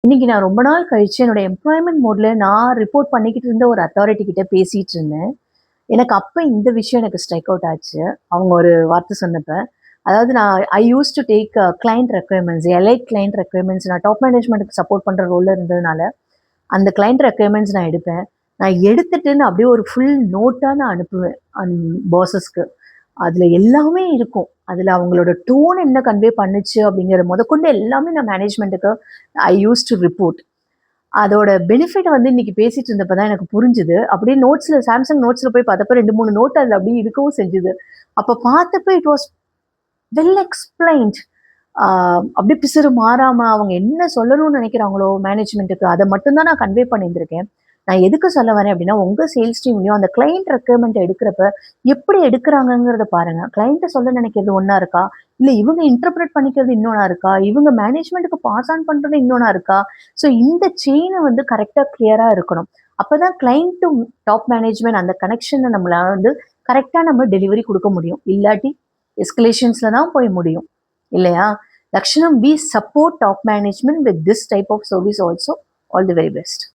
இன்னைக்கு நான் ரொம்ப நாள் கழிச்சு என்னோட எம்ப்ளாய்மெண்ட் மோட்ல நான் ரிப்போர்ட் பண்ணிக்கிட்டு இருந்த ஒரு அத்தாரிட்டி கிட்ட பேசிட்டு இருந்தேன். எனக்கு அப்ப இந்த விஷயம் எனக்கு ஸ்ட்ரைக் அவுட் ஆச்சு. அவங்க ஒரு வார்த்தை சொன்னப்ப. அதாவது நான் I use to take client requirements, elite client requirements. நான் டாப் மேனேஜ்மெண்ட்டுக்கு சப்போர்ட் பண்ற ரோல்ல இருந்ததுனால, அந்த கிளையண்ட் ரெக்யர்மெண்ட்ஸ் நான் எடுப்பேன். நான் எடுத்துட்டு நான் அப்படியே ஒரு ஃபுல் நோட்டா நான் அனுப்புவேன் பாஸஸ்க்கு. அதுல எல்லாமே இருக்கும். அதுல அவங்களோட டோன் என்ன கன்வே பண்ணுச்சு அப்படிங்கிற முதற்கொண்டு எல்லாமே நான் மேனேஜ்மெண்ட்டுக்கு ஐ யூஸ் டு ரிப்போர்ட். அதோட பெனிஃபிட் வந்து இன்னைக்கு பேசிட்டு இருந்தப்ப தான் எனக்கு புரிஞ்சுது. அப்படியே நோட்ஸ்ல சாம்சங் நோட்ஸ்ல போய் பார்த்தப்ப 2, 3 நோட் அதுல அப்படியே இருக்கவும் செஞ்சுது. அப்ப பார்த்தப்ப இட் வாஸ் வெல் எக்ஸ்பிளைன்ட். ஆ அப்படியே பிசுறு மாறாம அவங்க என்ன சொல்லணும்னு நினைக்கிறாங்களோ மேனேஜ்மென்ட்டுக்கு, அத மட்டும் தான் நான் கன்வே பண்ணியிருந்திருக்கேன். நான் எதுக்கு சொல்ல வரேன் அப்படின்னா, உங்க சேல்ஸ் டீம்லயும் அந்த கிளையண்ட் ரெக்யர்மென்ட் எடுக்கிறப்ப எப்படி எடுக்குறாங்கங்கிறத பாருங்க. கிளையன்ட்ட சொல்ல நினைக்கிறது ஒண்ணா இருக்கா? இல்ல இவங்க இன்டர்பிரட் பண்ணிக்கிறது இன்னொன்னா இருக்கா? இவங்க மேனேஜ்மென்ட்க்கு பாஸ் ஆன் பண்றது இன்னொன்னா இருக்கா? ஸோ இந்த செயின வந்து கரெக்ட்டா கிளியரா இருக்கணும். அப்பதான் கிளையண்ட் டு டாப் மேனேஜ்மென்ட் அந்த கனெக்ஷன நம்மளால வந்து கரெக்ட்டா நம்ம டெலிவரி குடுக்க முடியும். இல்லாட்டி எஸ்கலேஷன்ஸ்ல தான் போய் முடியும். இல்லையா? Lakshanam, we support top management with this type of service also. All the very best.